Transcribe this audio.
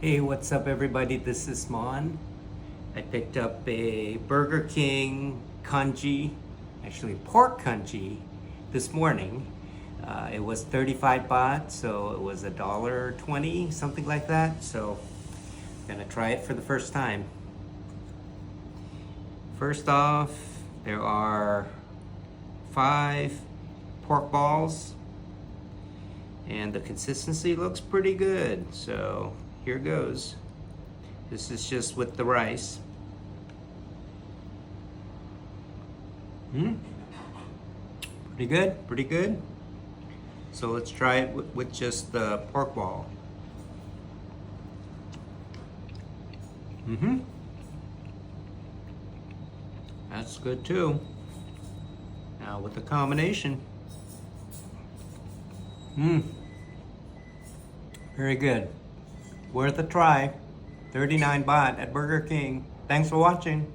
Hey, what's up everybody? This is Mon. I picked up a Burger King congee, actually pork congee, this morning. It was 35 baht, so it was $1.20, something like that. So I'm gonna try it for the first time. First off, there are 5 pork balls, and the consistency looks pretty good. So here goes. This is just with the rice. Pretty good, pretty good. So let's try it with just the pork ball. That's good too. Now with the combination. Very good. Worth a try. 39 baht at Burger King. Thanks for watching.